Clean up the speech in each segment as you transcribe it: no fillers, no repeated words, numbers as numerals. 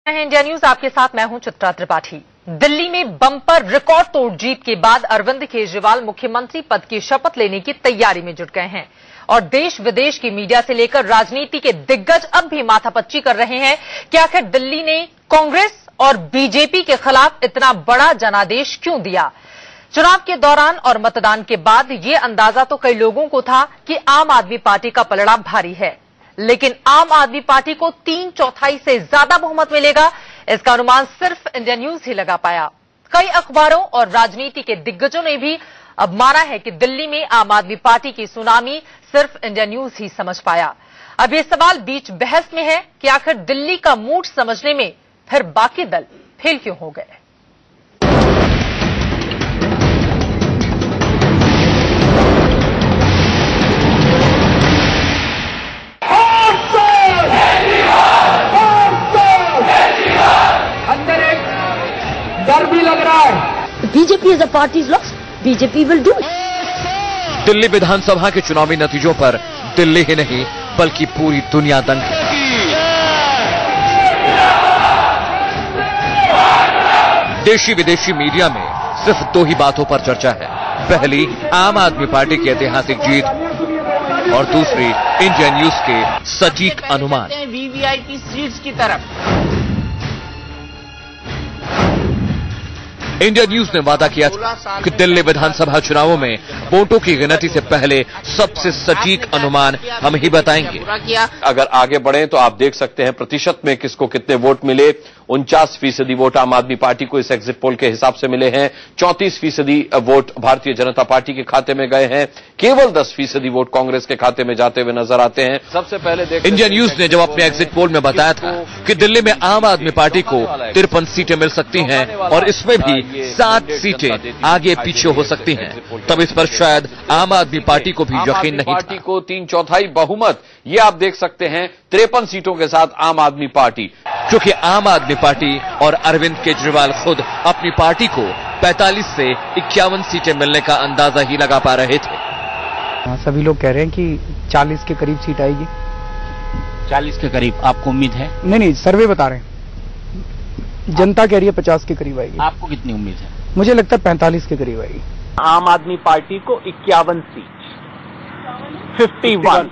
India news आपके साथ मैं हूं चित्रा त्रिपाठी। दिल्ली में बम्पर रिकॉर्ड तोड़ जीत के बाद अरविंद केजरीवाल मुख्यमंत्री पद की शपथ लेने की तैयारी में जुट गए हैं और देश विदेश की मीडिया से लेकर राजनीति के दिग्गज अब भी माथापच्ची कर रहे हैं कि आखिर दिल्ली ने कांग्रेस और बीजेपी के खिलाफ इतना बड़ा जनादेश क्यों दिया। चुनाव के दौरान और मतदान के बाद ये अंदाजा तो कई लोगों को था कि आम आदमी पार्टी का पलड़ा भारी है, लेकिन आम आदमी पार्टी को 3/4 से ज्यादा बहुमत मिलेगा, इसका अनुमान सिर्फ इंडिया न्यूज ही लगा पाया। कई अखबारों और राजनीति के दिग्गजों ने भी अब माना है कि दिल्ली में आम आदमी पार्टी की सुनामी सिर्फ इंडिया न्यूज ही समझ पाया। अब ये सवाल बीच बहस में है कि आखिर दिल्ली का मूड समझने में फिर बाकी दल फेल क्यों हो गए। डर भी लग रहा है। BJP as a party is lost, BJP will do. Delhi विधानसभा के चुनावी नतीजों पर दिल्ली ही नहीं बल्कि पूरी दुनिया दंग है। देशी विदेशी मीडिया में सिर्फ 2 ही बातों पर चर्चा है। पहली, आम आदमी पार्टी की ऐतिहासिक जीत और दूसरी, इंडिया न्यूज के सटीक अनुमान। वीवीआईपी सीट्स की तरफ इंडिया न्यूज ने वादा किया था कि दिल्ली विधानसभा चुनावों में वोटों की गिनती से पहले सबसे सटीक अनुमान हम ही बताएंगे। अगर आगे बढ़े तो आप देख सकते हैं प्रतिशत में किसको कितने वोट मिले। 49% वोट आम आदमी पार्टी को इस एग्जिट पोल के हिसाब से मिले हैं। 34% वोट भारतीय जनता पार्टी के खाते में गए हैं। केवल 10% वोट कांग्रेस के खाते में जाते हुए नजर आते हैं। सबसे पहले इंडिया न्यूज ने जब अपने एग्जिट पोल में बताया था कि दिल्ली में आम आदमी पार्टी को 53 सीटें मिल सकती हैं और इसमें भी 7 सीटें आगे पीछे हो सकती हैं, तब इस पर शायद आम आदमी पार्टी को भी यकीन नहीं था। पार्टी को 3/4 बहुमत, ये आप देख सकते हैं 53 सीटों के साथ आम आदमी पार्टी। क्योंकि आम आदमी पार्टी और अरविंद केजरीवाल खुद अपनी पार्टी को 45 से 51 सीटें मिलने का अंदाजा ही लगा पा रहे थे। सभी लोग कह रहे हैं कि 40 के करीब सीट आएगी। 40 के करीब आपको उम्मीद है? नहीं, सर्वे बता रहे हैं। जनता कह रही है 50 के करीब आएगी। आपको कितनी उम्मीद है? मुझे लगता है 45 के करीब आएगी। आम आदमी पार्टी को 51 seat, 51,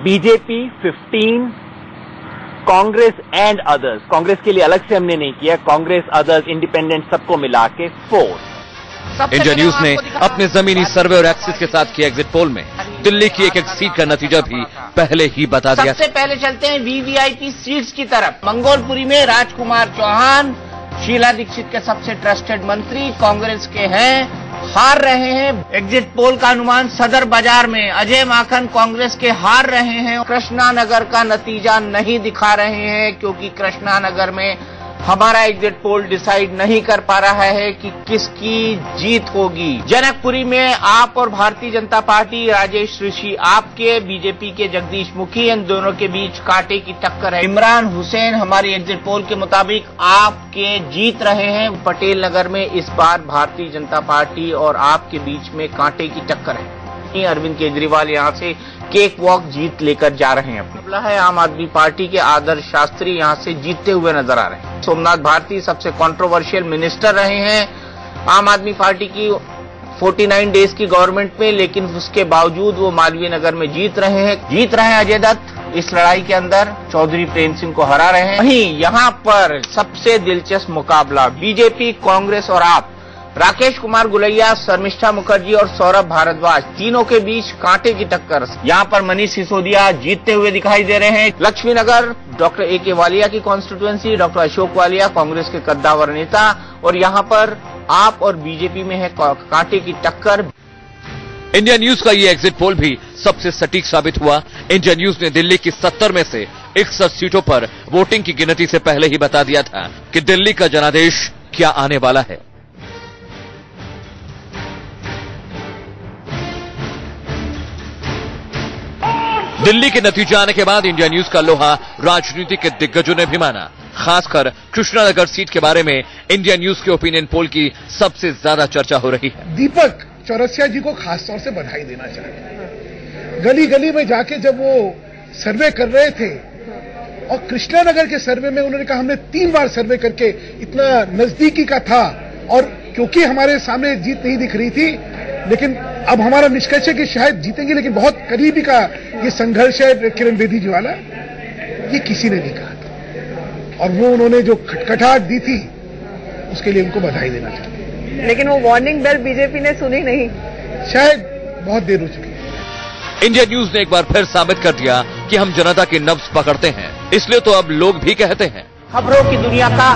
BJP 15, Congress and others, Congress के लिए अलग से हमने नहीं किया, कांग्रेस अदर्स इंडिपेंडेंट सबको मिला के 4। इंडिया न्यूज ने अपने जमीनी सर्वे और एक्सिस के साथ किए एग्जिट पोल में दिल्ली की एक सीट का नतीजा भी पहले ही बता दिया। सबसे पहले चलते हैं वीवीआईपी सीट्स की तरफ। मंगोलपुरी में राजकुमार चौहान शीला दीक्षित के सबसे ट्रस्टेड मंत्री कांग्रेस के हैं, हार रहे हैं। एग्जिट पोल का अनुमान सदर बाजार में अजय माखन कांग्रेस के हार रहे हैं। कृष्णा नगर का नतीजा नहीं दिखा रहे हैं क्योंकि कृष्णा नगर में हमारा एग्जिट पोल डिसाइड नहीं कर पा रहा है कि किसकी जीत होगी। जनकपुरी में आप और भारतीय जनता पार्टी राजेश ऋषि आपके, बीजेपी के जगदीश मुखी, इन दोनों के बीच कांटे की टक्कर है। इमरान हुसैन हमारी एग्जिट पोल के मुताबिक आपके जीत रहे हैं। पटेल नगर में इस बार भारतीय जनता पार्टी और आपके बीच में कांटे की टक्कर है। अरविंद केजरीवाल यहां से केक वॉक जीत लेकर जा रहे हैं। अपना है आम आदमी पार्टी के आदर्श शास्त्री यहां से जीतते हुए नजर आ रहे हैं। सोमनाथ भारती सबसे कंट्रोवर्शियल मिनिस्टर रहे हैं आम आदमी पार्टी की 49 डेज की गवर्नमेंट में, लेकिन उसके बावजूद वो मालवीय नगर में जीत रहे हैं। अजय दत्त इस लड़ाई के अंदर चौधरी प्रेम सिंह को हरा रहे हैं। वहीं यहाँ पर सबसे दिलचस्प मुकाबला बीजेपी, कांग्रेस और आप, राकेश कुमार गुलैया, शर्मिष्ठा मुखर्जी और सौरभ भारद्वाज, तीनों के बीच कांटे की टक्कर। यहाँ पर मनीष सिसोदिया जीतते हुए दिखाई दे रहे हैं। लक्ष्मी नगर डॉक्टर AK वालिया की कॉन्स्टिट्यूएंसी, डॉक्टर अशोक वालिया कांग्रेस के कद्दावर नेता, और यहाँ पर आप और बीजेपी में है कांटे की टक्कर। इंडिया न्यूज का ये एग्जिट पोल भी सबसे सटीक साबित हुआ। इंडिया न्यूज ने दिल्ली की 70 में से 61 सीटों पर वोटिंग की गिनती से पहले ही बता दिया था कि दिल्ली का जनादेश क्या आने वाला है। दिल्ली के नतीजे आने के बाद इंडिया न्यूज का लोहा राजनीति के दिग्गजों ने भी माना। खासकर कृष्णानगर सीट के बारे में इंडिया न्यूज के ओपिनियन पोल की सबसे ज्यादा चर्चा हो रही है। दीपक चौरसिया जी को खासतौर से बधाई देना चाहिए। गली गली में जाके जब वो सर्वे कर रहे थे और कृष्णानगर के सर्वे में उन्होंने कहा हमने 3 बार सर्वे करके इतना नजदीकी का था, और क्योंकि हमारे सामने जीत नहीं दिख रही थी, लेकिन अब हमारा निष्कर्ष है कि शायद जीतेंगे, लेकिन बहुत करीबी का ये संघर्ष है किरण बेदी जी वाला, ये किसी ने नहीं कहा था। और वो उन्होंने जो खटखटाहट दी थी उसके लिए उनको बधाई देना चाहिए। लेकिन वो वार्निंग बेल बीजेपी ने सुनी नहीं, शायद बहुत देर हो चुकी है। इंडिया न्यूज ने एक बार फिर साबित कर दिया कि हम जनता की नब्ज पकड़ते हैं, इसलिए तो अब लोग भी कहते हैं खबरों की दुनिया का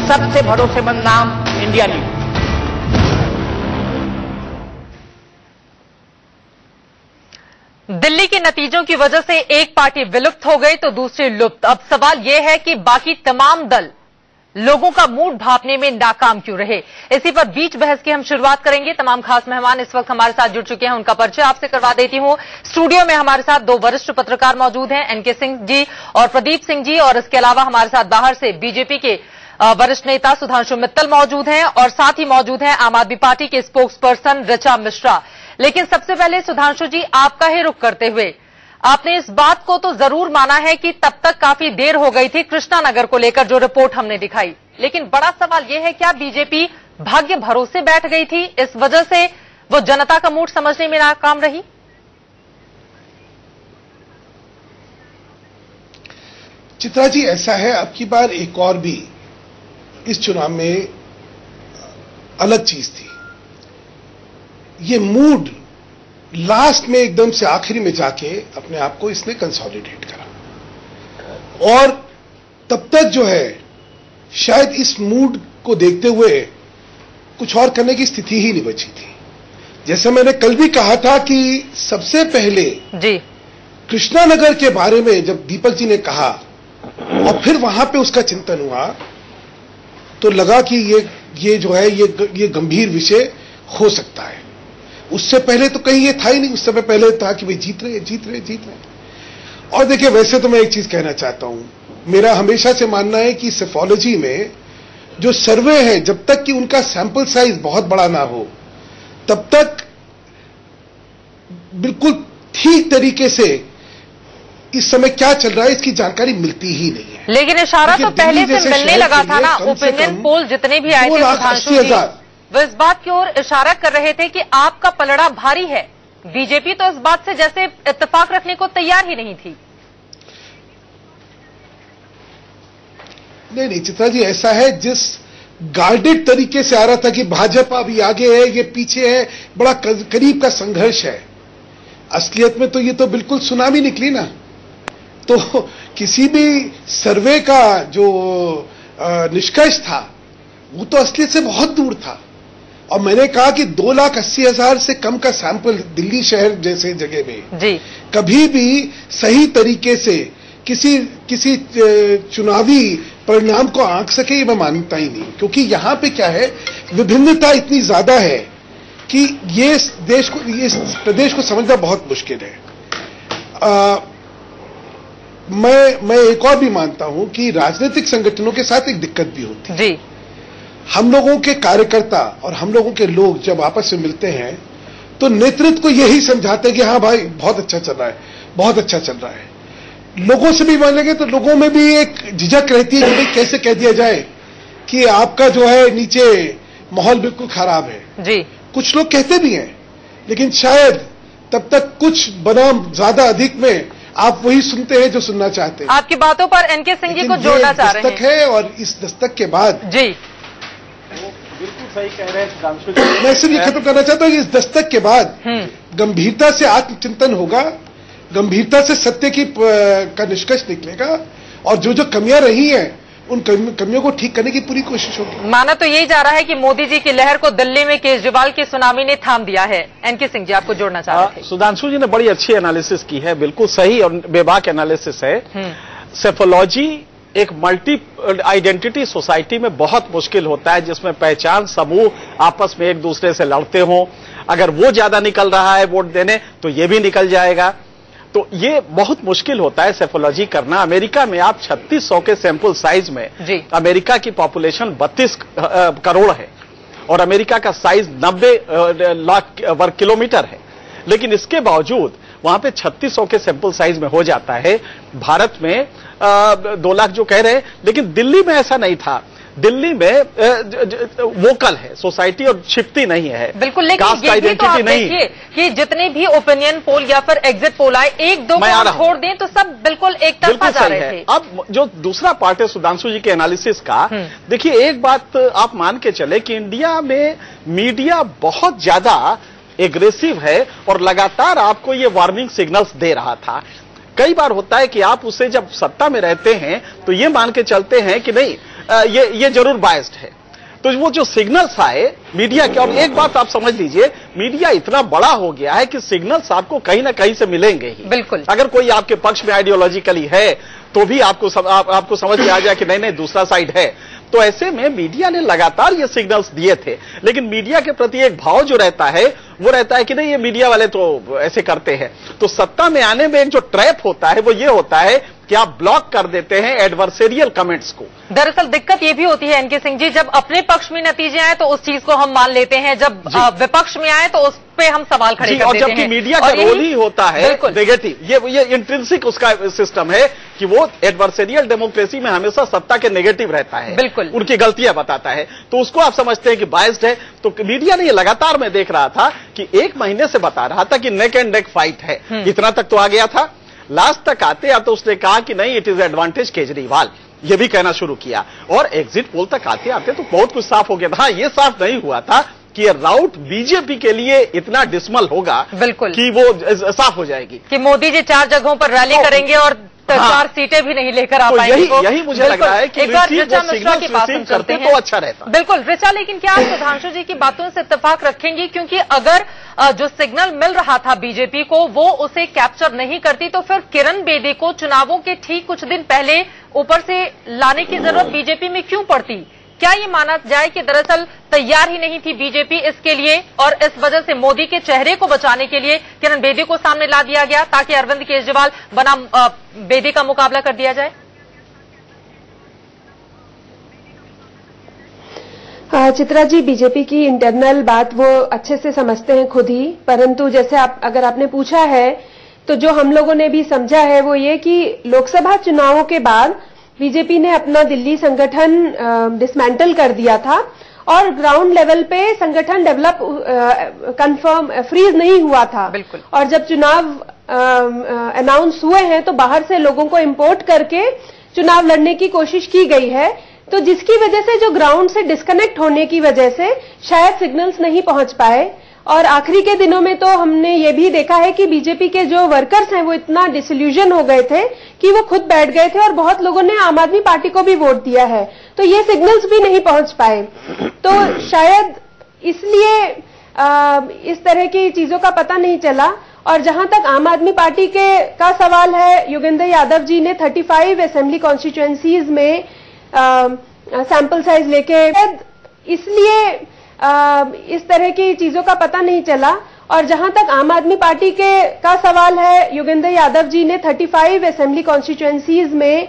सबसे भरोसेमंद नाम इंडिया न्यूज। दिल्ली के नतीजों की वजह से एक पार्टी विलुप्त हो गई तो दूसरी लुप्त। अब सवाल यह है कि बाकी तमाम दल लोगों का मूड भांपने में नाकाम क्यों रहे। इसी पर बीच बहस की हम शुरुआत करेंगे। तमाम खास मेहमान इस वक्त हमारे साथ जुड़ चुके हैं, उनका परिचय आपसे करवा देती हूं। स्टूडियो में हमारे साथ 2 वरिष्ठ पत्रकार मौजूद हैं, एनके सिंह जी और प्रदीप सिंह जी, और इसके अलावा हमारे साथ बाहर से बीजेपी के वरिष्ठ नेता सुधांशु मित्तल मौजूद हैं, और साथ ही मौजूद हैं आम आदमी पार्टी के स्पोक्स पर्सन ऋचा मिश्रा। लेकिन सबसे पहले सुधांशु जी, आपका ही रुख करते हुए, आपने इस बात को तो जरूर माना है कि तब तक काफी देर हो गई थी कृष्णानगर को लेकर जो रिपोर्ट हमने दिखाई, लेकिन बड़ा सवाल यह है क्या बीजेपी भाग्य भरोसे बैठ गई थी, इस वजह से वो जनता का मूड समझने में नाकाम रही? चित्रा जी, ऐसा है, अब की बार एक और भी इस चुनाव में अलग चीज थी। ये मूड लास्ट में एकदम से आखिरी में जाके अपने आप को इसने कंसोलिडेट करा, और तब तक जो है शायद इस मूड को देखते हुए कुछ और करने की स्थिति ही नहीं बची थी। जैसे मैंने कल भी कहा था कि सबसे पहले जी कृष्णानगर के बारे में जब दीपक जी ने कहा और फिर वहां पे उसका चिंतन हुआ, तो लगा कि ये जो है ये गंभीर विषय हो सकता है। उससे पहले तो कहीं ये था ही नहीं। उससे पहले था कि भाई जीत रहे। और देखिए, वैसे तो मैं एक चीज कहना चाहता हूं, मेरा हमेशा से मानना है कि सेफोलॉजी में जो सर्वे है, जब तक कि उनका सैंपल साइज बहुत बड़ा ना हो, तब तक बिल्कुल ठीक तरीके से इस समय क्या चल रहा है इसकी जानकारी मिलती ही नहीं है। लेकिन इशारा तो पहले से मिलने लगा था ना। ओपिनियन पोल जितने भी आए थे सुधांशु जी, वो इस बात की ओर इशारा कर रहे थे कि आपका पलड़ा भारी है। बीजेपी तो इस बात से जैसे इत्तेफाक रखने को तैयार ही नहीं थी। नहीं चित्रा जी, ऐसा है, जिस गार्डेड तरीके से आ रहा था कि भाजपा अभी आगे है, ये पीछे है, बड़ा करीब का संघर्ष है, असलियत में तो ये तो बिल्कुल सुनामी निकली ना। तो किसी भी सर्वे का जो निष्कर्ष था वो तो असलियत से बहुत दूर था। और मैंने कहा कि 2,80,000 से कम का सैंपल दिल्ली शहर जैसे जगह में जी कभी भी सही तरीके से किसी चुनावी परिणाम को आंक सके, ये मैं मानता ही नहीं। क्योंकि यहां पे क्या है, विभिन्नता इतनी ज्यादा है कि ये प्रदेश को समझना बहुत मुश्किल है। मैं एक और भी मानता हूं कि राजनीतिक संगठनों के साथ एक दिक्कत भी होती है जी। हम लोगों के कार्यकर्ता और हम लोगों के लोग जब आपस में मिलते हैं तो नेतृत्व को यही समझाते हैं कि हाँ भाई बहुत अच्छा चल रहा है, बहुत अच्छा चल रहा है। लोगों से भी मानेंगे तो लोगों में भी एक झिझक रहती है कि भाई कैसे कह दिया जाए कि आपका जो है नीचे माहौल बिल्कुल खराब है जी। कुछ लोग कहते भी हैं, लेकिन शायद तब तक कुछ बनाम ज्यादा अधिक में आप वही सुनते हैं जो सुनना चाहते हैं। आपकी बातों पर एनके सिंह जी को जोड़ना चाह रहे हैं। दस्तक है, और इस दस्तक के बाद जी बिल्कुल सही कह रहे हैं। मैं सिर्फ ये खत्म करना चाहता हूं कि इस दस्तक के बाद गंभीरता से आत्मचिंतन होगा, गंभीरता से सत्य का निष्कर्ष निकलेगा, और जो कमियां रही हैं उन कमियों को ठीक करने की पूरी कोशिश होगी। माना तो यही जा रहा है कि मोदी जी की लहर को दिल्ली में केजरीवाल की सुनामी ने थाम दिया है। एनके सिंह जी, आपको जोड़ना चाह रहे थे। सुधांशु जी ने बड़ी अच्छी एनालिसिस की है, बिल्कुल सही और बेबाक एनालिसिस है। सेफोलॉजी एक मल्टी आइडेंटिटी सोसाइटी में बहुत मुश्किल होता है, जिसमें पहचान समूह आपस में एक दूसरे से लड़ते हों। अगर वो ज्यादा निकल रहा है वोट देने तो ये भी निकल जाएगा, तो ये बहुत मुश्किल होता है सेफोलॉजी करना। अमेरिका में आप 3600 के सैंपल साइज में, अमेरिका की पॉपुलेशन 32 करोड़ है और अमेरिका का साइज 90 लाख वर्ग किलोमीटर है, लेकिन इसके बावजूद वहां पे 3600 के सैंपल साइज में हो जाता है। भारत में 2 लाख जो कह रहे हैं, लेकिन दिल्ली में ऐसा नहीं था। दिल्ली में वोकल है सोसाइटी और छिपती नहीं है। बिल्कुल, लेकिन ये भी तो आप देखिए कि जितने भी ओपिनियन पोल या फिर एग्जिट पोल आए, 1-2 को छोड़ दें तो सब बिल्कुल एक तरफा जा रहे थे। अब जो दूसरा पार्ट है सुधांशु जी के एनालिसिस का, देखिए एक बात आप मान के चले कि इंडिया में मीडिया बहुत ज्यादा एग्रेसिव है और लगातार आपको ये वार्निंग सिग्नल्स दे रहा था। कई बार होता है कि आप उससे जब सत्ता में रहते हैं तो ये मान के चलते हैं कि नहीं ये जरूर बायस्ड है, तो वो जो सिग्नल्स आए मीडिया के, और एक बात आप समझ लीजिए, मीडिया इतना बड़ा हो गया है कि सिग्नल्स आपको कहीं ना कहीं से मिलेंगे ही। बिल्कुल, अगर कोई आपके पक्ष में आइडियोलॉजिकली है तो भी आपको समझ में आ जाए कि नहीं दूसरा साइड है। तो ऐसे में मीडिया ने लगातार ये सिग्नल्स दिए थे, लेकिन मीडिया के प्रति एक भाव जो रहता है वो रहता है कि नहीं ये मीडिया वाले तो ऐसे करते हैं। तो सत्ता में आने में एक जो ट्रैप होता है वो ये होता है कि आप ब्लॉक कर देते हैं एडवर्सेरियल कमेंट्स को। दरअसल दिक्कत ये भी होती है एनके सिंह जी, जब अपने पक्ष में नतीजे आए तो उस चीज को हम मान लेते हैं, जब विपक्ष में आए तो उस पे हम सवाल खड़े कर देते हैं। और जबकि मीडिया का रोल ही होता है नेगेटिव, ये इंट्रिंसिक उसका सिस्टम है कि वो एडवर्सेरियल डेमोक्रेसी में हमेशा सत्ता के नेगेटिव रहता है, बिल्कुल उनकी गलतियां बताता है, तो उसको आप समझते हैं कि बायस्ड है। तो मीडिया ने ये लगातार मैं देख रहा था कि 1 महीने से बता रहा था कि नेक एंड नेक फाइट है, इतना तक तो आ गया था। लास्ट तक आते या तो उसने कहा कि नहीं इट इज एडवांटेज केजरीवाल, ये भी कहना शुरू किया, और एग्जिट पोल तक आते आते तो बहुत कुछ साफ हो गया था। हाँ, ये साफ नहीं हुआ था कि ये राउट बीजेपी के लिए इतना डिसमल होगा, बिल्कुल कि वो साफ हो जाएगी कि मोदी जी 4 जगहों पर रैली करेंगे और 4 सीटें भी नहीं लेकर आ पाएंगे। यही मुझे लग रहा है कि एक बार ऋचा मिश्रा की बात हम करते हैं तो अच्छा रहता। बिल्कुल ऋचा, लेकिन क्या आप सुधांशु जी की बातों से इत्तेफाक रखेंगी, क्योंकि अगर जो सिग्नल मिल रहा था बीजेपी को वो उसे कैप्चर नहीं करती तो फिर किरण बेदी को चुनावों के ठीक कुछ दिन पहले ऊपर से लाने की जरूरत बीजेपी में क्यों पड़ती? क्या ये माना जाए कि दरअसल तैयार ही नहीं थी बीजेपी इसके लिए, और इस वजह से मोदी के चेहरे को बचाने के लिए किरण बेदी को सामने ला दिया गया ताकि अरविंद केजरीवाल बनाम बेदी का मुकाबला कर दिया जाए? चित्रा जी, बीजेपी की इंटरनल बात वो अच्छे से समझते हैं खुद ही, परंतु जैसे अगर आपने पूछा है तो जो हम लोगों ने भी समझा है वो ये कि लोकसभा चुनावों के बाद बीजेपी ने अपना दिल्ली संगठन डिसमेंटल कर दिया था और ग्राउंड लेवल पे संगठन डेवलप कंफर्म फ्रीज नहीं हुआ था। बिल्कुल। और जब चुनाव अनाउंस हुए हैं तो बाहर से लोगों को इंपोर्ट करके चुनाव लड़ने की कोशिश की गई है, तो जिसकी वजह से जो ग्राउंड से डिस्कनेक्ट होने की वजह से शायद सिग्नल्स नहीं पहुंच पाए। और आखिरी के दिनों में तो हमने ये भी देखा है कि बीजेपी के जो वर्कर्स हैं वो इतना डिसल्यूजन हो गए थे कि वो खुद बैठ गए थे और बहुत लोगों ने आम आदमी पार्टी को भी वोट दिया है, तो ये सिग्नल्स भी नहीं पहुंच पाए। तो शायद इसलिए इस तरह की चीजों का पता नहीं चला। और जहां तक आम आदमी पार्टी का सवाल है, योगेंद्र यादव जी ने 35 असेंबली कॉन्स्टिट्यूएंसीज में सैंपल साइज लेके, इसलिए इस तरह की चीजों का पता नहीं चला। और जहां तक आम आदमी पार्टी का सवाल है, योगेंद्र यादव जी ने 35 असेंबली कॉन्स्टिट्यूएंसीज में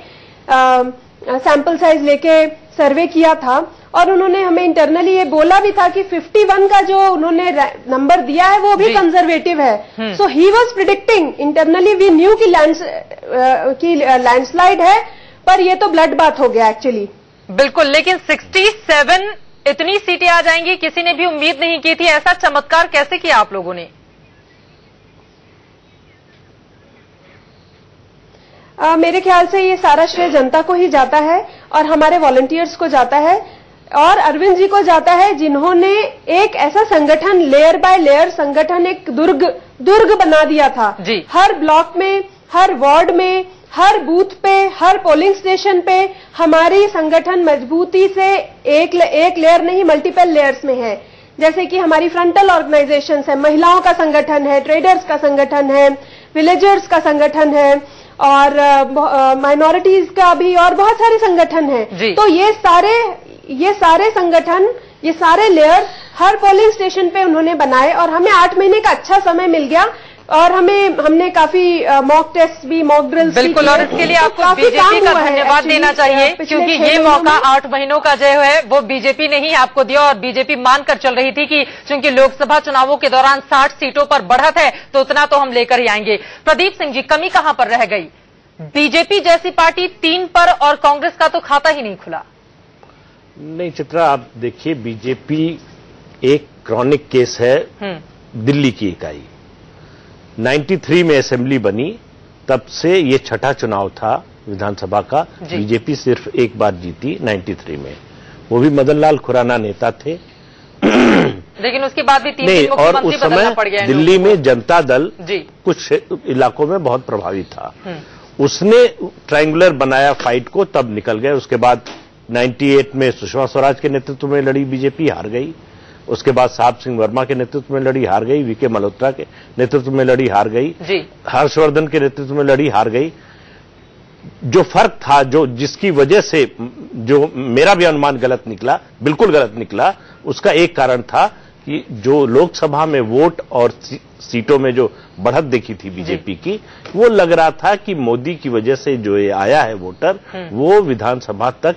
सैंपल साइज लेके सर्वे किया था और उन्होंने हमें इंटरनली ये बोला भी था कि 51 का जो उन्होंने नंबर दिया है वो भी कंजर्वेटिव है। So he was predicting internally, we knew कि लैंडस्लाइड है, पर ये तो ब्लड बात हो गया एक्चुअली। बिल्कुल, लेकिन 67 इतनी सीटें आ जाएंगी किसी ने भी उम्मीद नहीं की थी। ऐसा चमत्कार कैसे किया आप लोगों ने? मेरे ख्याल से ये सारा श्रेय जनता को ही जाता है और हमारे वॉलंटियर्स को जाता है और अरविंद जी को जाता है, जिन्होंने एक ऐसा संगठन, लेयर बाय लेयर संगठन, एक दुर्ग बना दिया था जी। हर ब्लॉक में, हर वार्ड में, हर बूथ पे, हर पोलिंग स्टेशन पे हमारी संगठन मजबूती से एक लेयर नहीं मल्टीपल लेयर्स में है। जैसे कि हमारी फ्रंटल ऑर्गेनाइजेशंस है, महिलाओं का संगठन है, ट्रेडर्स का संगठन है, विलेजर्स का संगठन है और माइनॉरिटीज का भी और बहुत सारे संगठन हैं। तो ये सारे संगठन, ये सारे लेयर हर पोलिंग स्टेशन पे उन्होंने बनाए और हमें 8 महीने का अच्छा समय मिल गया और हमने काफी मॉक टेस्ट भी, मॉक ड्रिल्स बिल्कुल, और इसके लिए आपको बीजेपी का धन्यवाद देना चाहिए क्योंकि ये मौका 8 महीनों का जो है वो बीजेपी ने ही आपको दिया और बीजेपी मानकर चल रही थी कि चूंकि लोकसभा चुनावों के दौरान 60 सीटों पर बढ़त है तो उतना तो हम लेकर ही आएंगे। प्रदीप सिंह जी, कमी कहां पर रह गई? बीजेपी जैसी पार्टी 3 पर और कांग्रेस का तो खाता ही नहीं खुला। नहीं चित्रा, आप देखिए, बीजेपी एक क्रॉनिक केस है दिल्ली की इकाई। 93 में असेंबली बनी, तब से ये छठा चुनाव था विधानसभा का। बीजेपी सिर्फ एक बार जीती 93 में, वो भी मदन लाल खुराना नेता थे। लेकिन उसके बाद भी 3 नहीं, और उस समय पड़ गया दिल्ली में जनता दल कुछ इलाकों में बहुत प्रभावी था। उसने ट्रायंगुलर बनाया फाइट को, तब निकल गए। उसके बाद 98 में सुषमा स्वराज के नेतृत्व में लड़ी बीजेपी, हार गई। उसके बाद साहब सिंह वर्मा के नेतृत्व में लड़ी, हार गई। वीके मल्होत्रा के नेतृत्व में लड़ी, हार गई। हर्षवर्धन के नेतृत्व में लड़ी, हार गई। जो फर्क था, जो जिसकी वजह से जो मेरा भी अनुमान गलत निकला, बिल्कुल गलत निकला, उसका एक कारण था कि जो लोकसभा में वोट और सीटों में जो बढ़त देखी थी बीजेपी की, वो लग रहा था कि मोदी की वजह से जो ये आया है वोटर, वो विधानसभा तक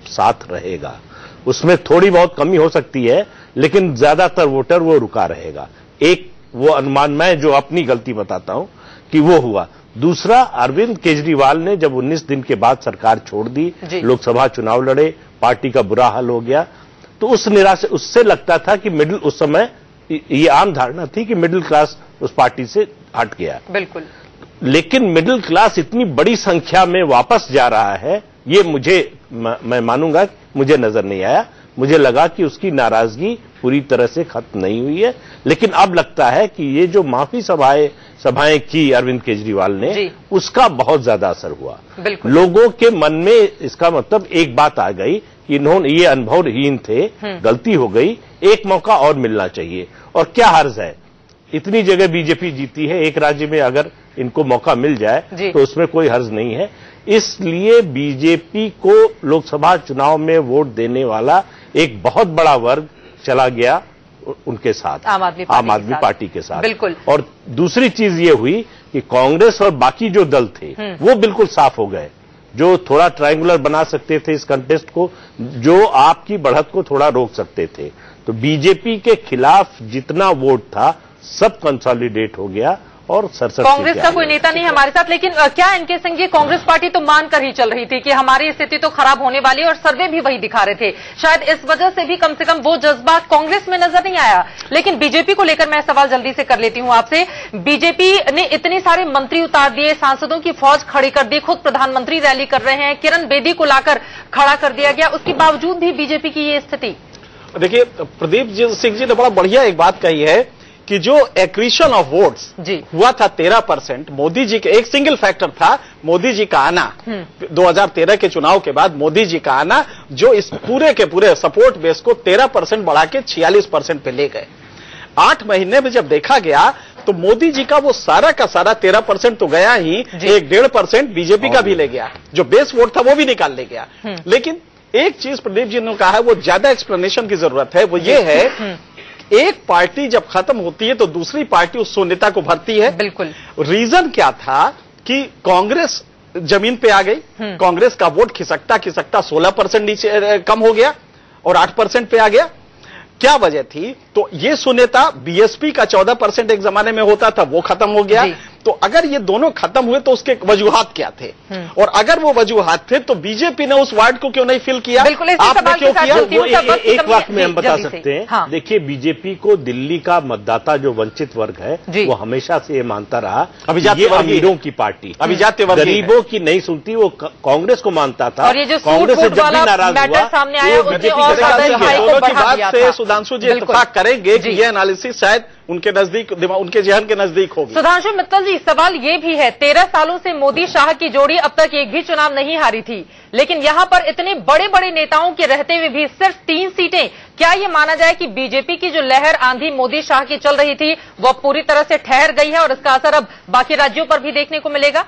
साथ रहेगा। उसमें थोड़ी बहुत कमी हो सकती है, लेकिन ज्यादातर वोटर वो रुका रहेगा। एक वो अनुमान, मैं जो अपनी गलती बताता हूं कि वो हुआ। दूसरा, अरविंद केजरीवाल ने जब 19 दिन के बाद सरकार छोड़ दी, लोकसभा चुनाव लड़े, पार्टी का बुरा हाल हो गया, तो उस निराशा, उससे लगता था कि मिडिल, उस समय ये आम धारणा थी कि मिडिल क्लास उस पार्टी से हट गया। बिल्कुल। लेकिन मिडिल क्लास इतनी बड़ी संख्या में वापस जा रहा है, ये मैं मानूंगा, मुझे नजर नहीं आया। मुझे लगा कि उसकी नाराजगी पूरी तरह से खत्म नहीं हुई है। लेकिन अब लगता है कि ये जो माफी सभाएं की अरविंद केजरीवाल ने, उसका बहुत ज्यादा असर हुआ। लोगों के मन में इसका मतलब एक बात आ गई कि इन्होंने, ये अनुभवहीन थे, गलती हो गई, एक मौका और मिलना चाहिए। और क्या हर्ज है, इतनी जगह बीजेपी जीती है, एक राज्य में अगर इनको मौका मिल जाए तो उसमें कोई हर्ज नहीं है। इसलिए बीजेपी को लोकसभा चुनाव में वोट देने वाला एक बहुत बड़ा वर्ग चला गया उनके साथ, आम आदमी पार्टी के साथ। बिल्कुल। और दूसरी चीज ये हुई कि कांग्रेस और बाकी जो दल थे वो बिल्कुल साफ हो गए, जो थोड़ा ट्रायंगुलर बना सकते थे इस कंटेस्ट को, जो आपकी बढ़त को थोड़ा रोक सकते थे। तो बीजेपी के खिलाफ जितना वोट था सब कंसोलिडेट हो गया और सरसर कांग्रेस का कोई नेता नहीं हमारे साथ। लेकिन क्या इनके संग ये कांग्रेस पार्टी तो मानकर ही चल रही थी कि हमारी स्थिति तो खराब होने वाली है, और सर्वे भी वही दिखा रहे थे। शायद इस वजह से भी कम से कम वो जज्बा कांग्रेस में नजर नहीं आया। लेकिन बीजेपी को लेकर मैं सवाल जल्दी से कर लेती हूं आपसे। बीजेपी ने इतने सारे मंत्री उतार दिए, सांसदों की फौज खड़ी कर दी, खुद प्रधानमंत्री रैली कर रहे हैं, किरण बेदी को लाकर खड़ा कर दिया गया, उसके बावजूद भी बीजेपी की ये स्थिति। देखिए, प्रदीप सिंह जी ने बड़ा बढ़िया एक बात कही है कि जो एक्रीशन ऑफ वोट्स हुआ था 13%, मोदी जी के एक सिंगल फैक्टर था, मोदी जी का आना, 2013 के चुनाव के बाद मोदी जी का आना, जो इस पूरे के पूरे सपोर्ट बेस को 13% बढ़ा के 46% पे ले गए। 8 महीने में जब देखा गया तो मोदी जी का वो सारा का सारा 13% तो गया ही, 1.5% बीजेपी का भी ले गया, जो बेस वोट था वो भी निकाल ले गया। लेकिन एक चीज प्रदीप जी ने कहा है, वो ज्यादा एक्सप्लेनेशन की जरूरत है, वो ये है, एक पार्टी जब खत्म होती है तो दूसरी पार्टी उस शून्यता को भरती है। बिल्कुल। रीजन क्या था कि कांग्रेस जमीन पे आ गई, कांग्रेस का वोट खिसकता 16% नीचे कम हो गया और 8% पे आ गया। क्या वजह थी? तो ये शून्यता बीएसपी का 14% एक जमाने में होता था, वो खत्म हो गया। तो अगर ये दोनों खत्म हुए तो उसके वजूहात क्या थे, और अगर वो वजूहात थे तो बीजेपी ने उस वार्ड को क्यों नहीं फिल किया? बिल्कुल, आपने क्यों किया? वो एक वाक्य में हम बता सकते हैं। देखिए, बीजेपी को दिल्ली का मतदाता जो वंचित वर्ग है वो हमेशा से ये मानता रहा ये अमीरों की पार्टी, अभिजात्य वर्ग, गरीबों की नहीं सुनती, वो कांग्रेस को मानता था। और ये जो कांग्रेस से जब भी नाराज हुआ सामने आया, दोनों की बात से सुधांशु जी इत्तेफाक करेंगे कि ये एनालिसिस शायद उनके नजदीक, उनके जहन के नजदीक होगी। सुधांशु मित्तल जी, सवाल ये भी है, 13 सालों से मोदी शाह की जोड़ी अब तक एक भी चुनाव नहीं हारी थी, लेकिन यहां पर इतने बड़े बड़े नेताओं के रहते हुए भी सिर्फ 3 सीटें। क्या ये माना जाए कि बीजेपी की जो लहर आंधी मोदी शाह की चल रही थी वो पूरी तरह से ठहर गई है और इसका असर अब बाकी राज्यों पर भी देखने को मिलेगा?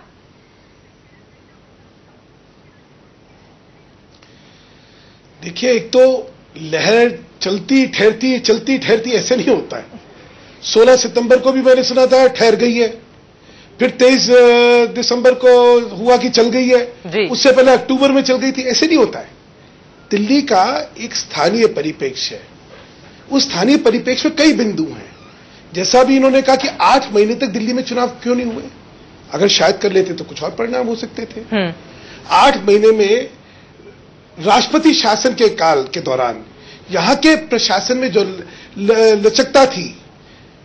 देखिए, एक तो लहर चलती ठहरती ऐसे नहीं होता है। 16 सितंबर को भी मैंने सुना था ठहर गई है, फिर 23 दिसंबर को हुआ कि चल गई है, उससे पहले अक्टूबर में चल गई थी। ऐसे नहीं होता है। दिल्ली का एक स्थानीय परिप्रेक्ष्य है, उस स्थानीय परिप्रेक्ष्य में कई बिंदु हैं। जैसा भी इन्होंने कहा कि 8 महीने तक दिल्ली में चुनाव क्यों नहीं हुए, अगर शायद कर लेते तो कुछ और परिणाम हो सकते थे। 8 महीने में राष्ट्रपति शासन के काल के दौरान यहां के प्रशासन में जो लचकता थी,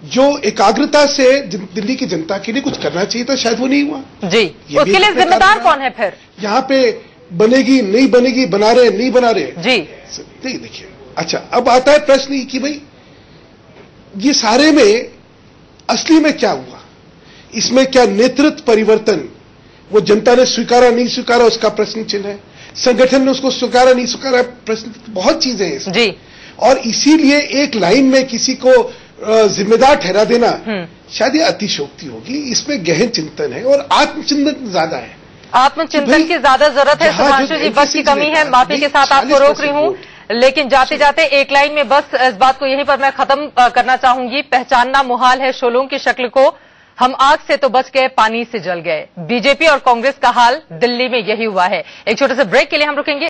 जो एकाग्रता से दिल्ली की जनता के लिए कुछ करना चाहिए था, शायद वो नहीं हुआ। जी, उसके लिए जिम्मेदार कौन है फिर? यहाँ पे बनेगी नहीं बनेगी, बना रहे नहीं बना रहे जी नहीं। देखिए, अच्छा अब आता है प्रश्न कि भाई ये सारे में असली में क्या हुआ, इसमें क्या नेतृत्व परिवर्तन वो जनता ने स्वीकारा नहीं स्वीकारा, उसका प्रश्न चिन्ह है। संगठन ने उसको स्वीकारा नहीं स्वीकारा, प्रश्न, बहुत चीजें हैं इसमें। जी, और इसीलिए एक लाइन में किसी को जिम्मेदार ठहरा देना शायद ये अतिशयोक्ति होगी। इसमें गहन चिंतन है और आत्मचिंतन ज्यादा है। आत्मचिंतन की ज्यादा जरूरत है। सुधांशु जी, वक्त की कमी है, माफी के साथ आपको रोक रही हूं, लेकिन जाते जाते एक लाइन में बस इस बात को यहीं पर मैं खत्म करना चाहूंगी। पहचानना मुहाल है शोलों की शक्ल को, हम आग से तो बच गए, पानी से जल गए। बीजेपी और कांग्रेस का हाल दिल्ली में यही हुआ है। एक छोटे से ब्रेक के लिए हम रुकेंगे।